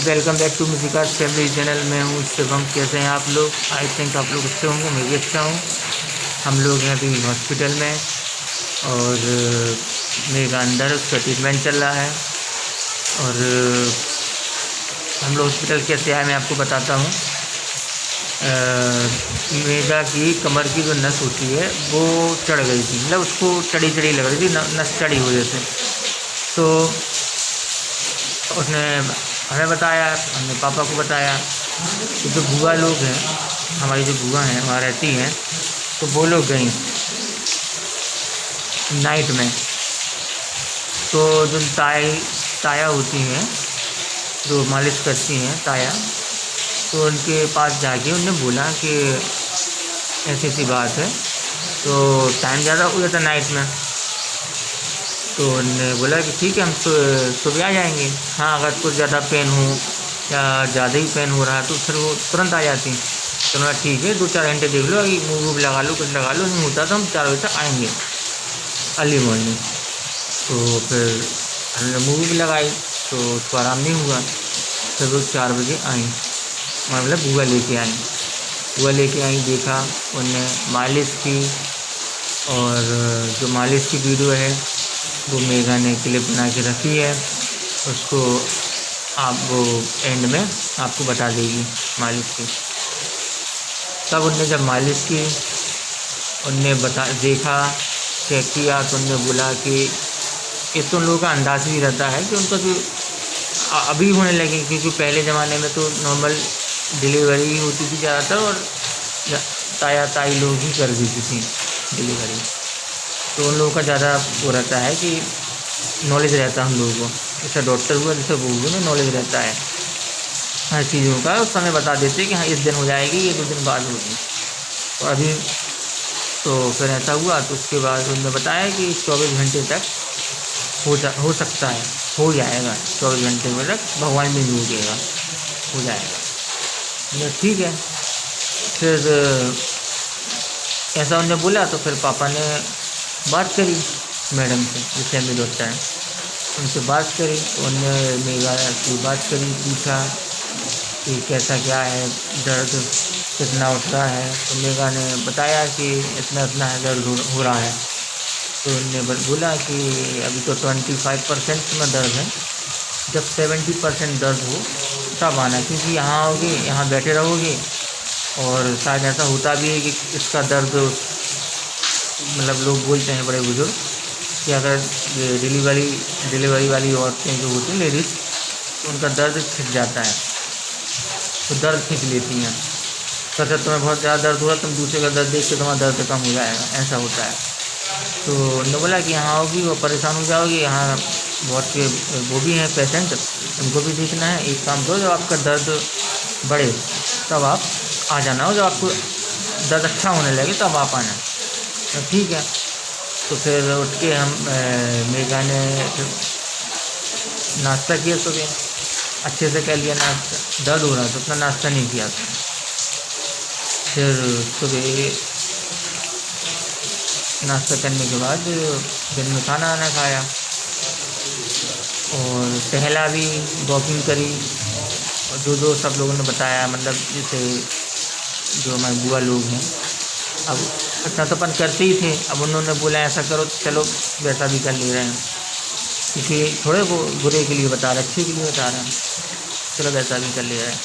Welcome back to Musicars family channel. मैं हूँ शिवम। कैसे हैं आप लोग? आई थिंक आप लोग अच्छे होंगे, मैं भी अच्छा हूँ। हम लोग हैं अभी हॉस्पिटल में और मेरे अंदर उसका ट्रीटमेंट चल रहा है। और हम लोग हॉस्पिटल कैसे आए मैं आपको बताता हूँ। मेगा की कमर की जो नस होती है वो चढ़ गई थी, मतलब उसको चढ़ी चढ़ी लग रही थी, नस चढ़ी हुई जैसे। तो उसने हमें बताया, हमने पापा को बताया। तो जो बुआ लोग हैं, हमारी जो बुआ हैं वहाँ रहती हैं, तो वो लोग गई नाइट में। तो जो ताया होती हैं, जो मालिश करती हैं ताया, तो उनके पास जाके उनने बोला कि ऐसी ऐसी बात है। तो टाइम ज़्यादा हो गया था नाइट में, तो उन्होंने बोला कि ठीक है, हम सुबह आ जाएंगे। हाँ, अगर कुछ ज़्यादा पेन हो या ज़्यादा ही पेन हो रहा है तो फिर वो तुरंत आ जाती। तो उन्होंने ठीक है, 2-4 घंटे देख लो, मूव वूव लगा लो, कुछ लगा लो, नहीं होता तो हम 4 बजे तक आएँगे अर्ली मॉर्निंग। तो फिर हमने मूवी भी लगाई तो उसको आराम नहीं हुआ। फिर वो 4 बजे आई, मतलब बुआ लेके आई। बुआ लेके आई, देखा, उनने मालिश की। और जो मालिश की वीडियो है वो मेगा ने क्लिप बना के रखी है, उसको आप वो एंड में आपको बता देगी मालिश की। तब उनने जब मालिश की, उनने देखा, चेक किया, तो उनने बोला कि ये तो उन लोगों का अंदाज़ भी रहता है कि उनका जो अभी होने लगे, क्योंकि पहले ज़माने में तो नॉर्मल डिलीवरी ही होती थी ज़्यादातर, और ताया ताई लोग ही कर देती थी डिलीवरी। तो उन लोगों का ज़्यादा वो रहता है कि नॉलेज रहता है हम लोगों को, जैसे डॉक्टर हुआ जैसे वो हुआ ना, नॉलेज रहता है हर चीज़ों का। उस समय बता देते हैं कि हाँ इस दिन हो जाएगी, ये 2 दिन बाद होगी। तो अभी तो फिर ऐसा हुआ, तो उसके बाद उन्होंने बताया कि 24 घंटे तक हो सकता है, हो जाएगा 24 घंटे में तक, भगवान भी नहीं रुकेगा, हो जाएगा। ठीक है। फिर ऐसा उन्होंने बोला, तो फिर पापा ने बात करी मैडम से, जो फैमिली डॉक्टर हैं, उनसे बात करी। तो उन्होंने मेगा की बात करी, पूछा कि कैसा क्या है, दर्द कितना उठ रहा है। तो मेगा ने बताया कि इतना इतना है, दर्द हो रहा है। तो उन्होंने बोला कि अभी तो 25% में दर्द है, जब 70% दर्द हो तब आना, क्योंकि यहाँ आओगे, यहाँ बैठे रहोगे, और शायद ऐसा होता भी है कि इसका दर्द, मतलब लोग बोलते हैं बड़े बुजुर्ग कि अगर ये डिलीवरी वाली औरतें जो होती हैं लेडीज़, तो उनका दर्द खिंच जाता है, तो दर्द खींच लेती हैं। तो अगर तुम्हें बहुत ज़्यादा दर्द हो रहा है, तुम दूसरे का दर्द देख के तुम्हारा दर्द कम हो जाएगा, ऐसा होता है। तो उन्होंने बोला कि यहाँ आओगी वो परेशान हो जाओगी, यहाँ बहुत से वो भी हैं पेशेंट, उनको भी देखना है। एक काम करो, जब आपका दर्द बढ़े तब आप आ जाना, हो जब आपको दर्द अच्छा होने लगे तब आप आना। तो ठीक है। तो फिर उठ के हम मेगा ने नाश्ता किया, सुबह अच्छे से कर लिया नाश्ता। दर्द हो रहा था, उतना नाश्ता नहीं किया था। फिर सुबह नाश्ता करने के बाद दिन में खाना आना खाया और टहला भी, वॉकिंग करी। और जो सब लोगों ने बताया, मतलब जैसे जो हमारे बुआ लोग हैं, अब इतना तो अपन करते ही थे, अब उन्होंने बोला ऐसा करो, चलो वैसा भी कर ले रहे हैं, क्योंकि थोड़े वो बुरे के लिए बता रहे, अच्छे के लिए बता रहे हैं, चलो वैसा भी कर ले रहे हैं।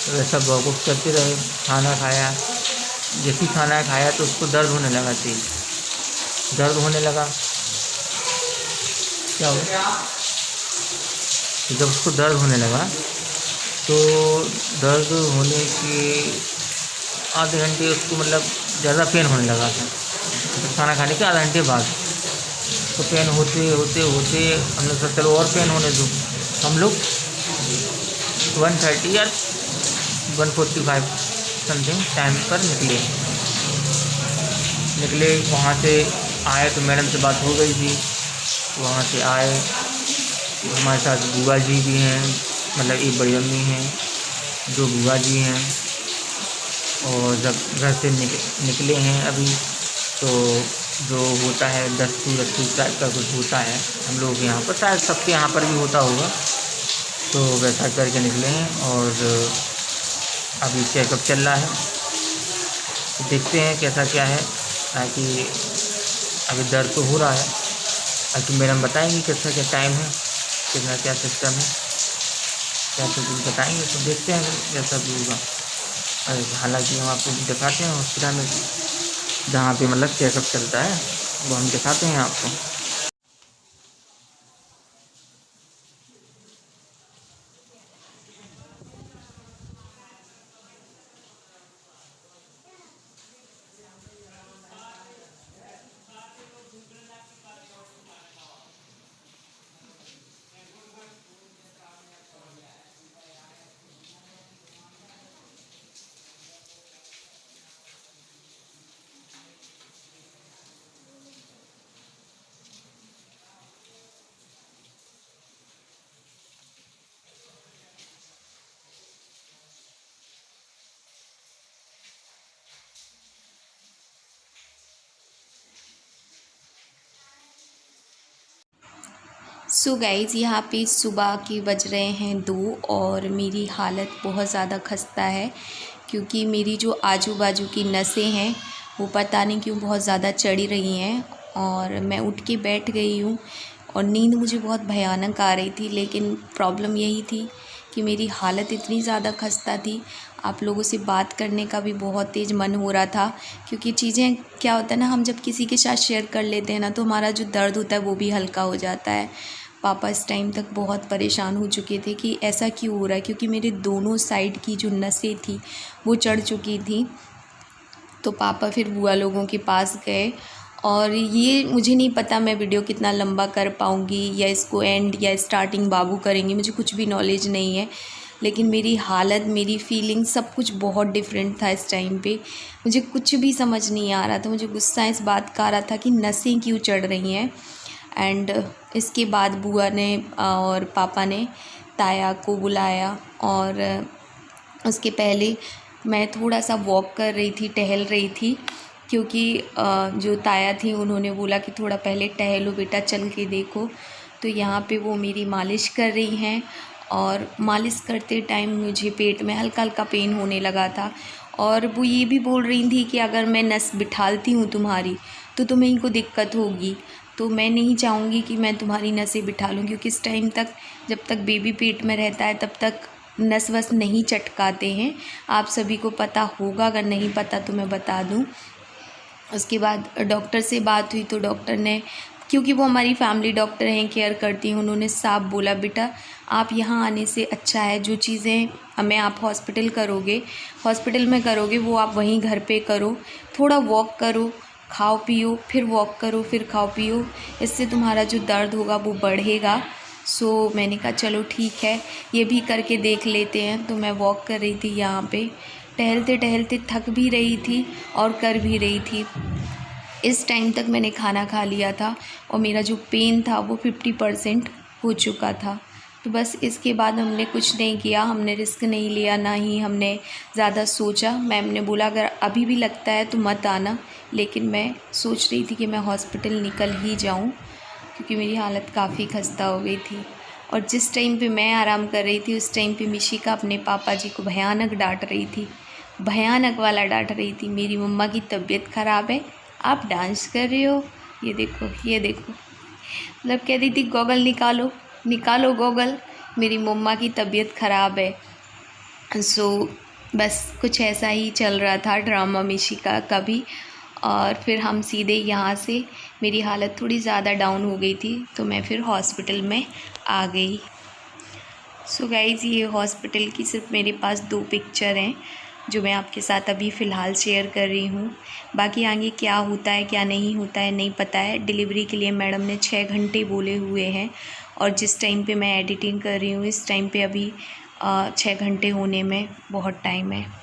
तो वैसा वॉक करते रहे, खाना खाया। जैसे ही खाना खाया तो उसको दर्द होने लगा, तेज दर्द होने लगा। क्या हो, जब उसको दर्द होने लगा तो दर्द होने के आधे घंटे उसको, मतलब ज़्यादा पेन होने लगा था, तो खाना खाने के आधे घंटे बाद। तो पेन होते होते होते हमने सोचा चलो और पेन होने दो। हम लोग 1:30 या 1:45 समथिंग टाइम पर निकले। वहाँ से आए तो मैडम से बात हो गई थी। वहाँ से आए, हमारे साथ बुआ जी भी हैं, मतलब एक बड़ी अम्मी हैं, 2 बुआ जी हैं। और जब घर से निकले हैं अभी, तो जो होता है दस्तूर टाइप का कुछ होता है हम लोग यहाँ पर, शायद सबके यहाँ पर भी होता होगा। तो वैसा करके निकले हैं और अभी चेकअप चल रहा है। तो देखते हैं कैसा क्या है, ताकि अभी दर्द तो हो रहा है, बाकी मैडम बताएंगी कैसा क्या टाइम है, कितना क्या सिस्टम है, क्या तो कुछ बताएंगे। तो देखते हैं कैसा भी होगा। हालांकि हम आपको दिखाते हैं हॉस्पिटल में, जहाँ पे मतलब चेकअप चलता है, वो हम दिखाते हैं आपको। सो गाइज़, यहाँ पे सुबह के बज रहे हैं 2 और मेरी हालत बहुत ज़्यादा खस्ता है, क्योंकि मेरी जो आजू बाजू की नसें हैं वो पता नहीं क्यों बहुत ज़्यादा चढ़ी रही हैं। और मैं उठ के बैठ गई हूँ और नींद मुझे बहुत भयानक आ रही थी, लेकिन प्रॉब्लम यही थी कि मेरी हालत इतनी ज़्यादा खस्ता थी। आप लोगों से बात करने का भी बहुत तेज़ मन हो रहा था, क्योंकि चीज़ें क्या होता है ना, हम जब किसी के साथ शेयर कर लेते हैं ना, तो हमारा जो दर्द होता है वो भी हल्का हो जाता है। पापा इस टाइम तक बहुत परेशान हो चुके थे कि ऐसा क्यों हो रहा है, क्योंकि मेरे दोनों साइड की जो नसें थी वो चढ़ चुकी थी। तो पापा फिर बुआ लोगों के पास गए, और ये मुझे नहीं पता मैं वीडियो कितना लंबा कर पाऊँगी, या इसको एंड या स्टार्टिंग बाबू करेंगे, मुझे कुछ भी नॉलेज नहीं है। लेकिन मेरी हालत, मेरी फीलिंग, सब कुछ बहुत डिफरेंट था इस टाइम पे। मुझे कुछ भी समझ नहीं आ रहा था। मुझे गुस्सा इस बात का आ रहा था कि नसें क्यों चढ़ रही हैं। एंड इसके बाद बुआ ने और पापा ने ताया को बुलाया, और उसके पहले मैं थोड़ा सा वॉक कर रही थी, टहल रही थी, क्योंकि जो ताया थी उन्होंने बोला कि थोड़ा पहले टहलो बेटा, चल के देखो। तो यहाँ पे वो मेरी मालिश कर रही हैं, और मालिश करते टाइम मुझे पेट में हल्का हल्का पेन होने लगा था। और वो ये भी बोल रही थी कि अगर मैं नस बिठालती हूँ तुम्हारी तो तुम्हें इनको दिक्कत होगी। तो मैं नहीं चाहूँगी कि मैं तुम्हारी नसें बिठा लूँ, क्योंकि इस टाइम तक, जब तक बेबी पेट में रहता है, तब तक नस वस नहीं चटकाते हैं। आप सभी को पता होगा, अगर नहीं पता तो मैं बता दूँ। उसके बाद डॉक्टर से बात हुई, तो डॉक्टर ने, क्योंकि वो हमारी फैमिली डॉक्टर हैं, केयर करती हैं, उन्होंने साफ बोला, बेटा आप यहाँ आने से अच्छा है जो चीज़ें हमें आप हॉस्पिटल में करोगे वो आप वहीं घर पे करो। थोड़ा वॉक करो, खाओ पियो, फिर वॉक करो, फिर खाओ पियो, इससे तुम्हारा जो दर्द होगा वो बढ़ेगा। सो मैंने कहा चलो ठीक है, ये भी करके देख लेते हैं। तो मैं वॉक कर रही थी, यहाँ पे टहलते टहलते थक भी रही थी और कर भी रही थी। इस टाइम तक मैंने खाना खा लिया था, और मेरा जो पेन था वो 50% हो चुका था। तो बस इसके बाद हमने कुछ नहीं किया, हमने रिस्क नहीं लिया, ना ही हमने ज़्यादा सोचा। मैम ने बोला अगर अभी भी लगता है तो मत आना, लेकिन मैं सोच रही थी कि मैं हॉस्पिटल निकल ही जाऊं, क्योंकि मेरी हालत काफ़ी खस्ता हो गई थी। और जिस टाइम पे मैं आराम कर रही थी, उस टाइम पे मिशिका अपने पापा जी को भयानक डांट रही थी, भयानक वाला डांट रही थी। मेरी मम्मा की तबीयत ख़राब है, आप डांस कर रहे हो, ये देखो ये देखो, मतलब कह रही थी गॉगल निकालो निकालो गॉगल, मेरी मम्मा की तबीयत ख़राब है। सो बस कुछ ऐसा ही चल रहा था ड्रामा मिशिका का भी। और फिर हम सीधे यहाँ से, मेरी हालत थोड़ी ज़्यादा डाउन हो गई थी, तो मैं फिर हॉस्पिटल में आ गई। सो गाइज़, ये हॉस्पिटल की सिर्फ मेरे पास 2 पिक्चर हैं जो मैं आपके साथ अभी फ़िलहाल शेयर कर रही हूँ। बाकी आगे क्या होता है क्या नहीं होता है नहीं पता है। डिलीवरी के लिए मैडम ने 6 घंटे बोले हुए हैं, और जिस टाइम पे मैं एडिटिंग कर रही हूँ इस टाइम पे अभी 6 घंटे होने में बहुत टाइम है।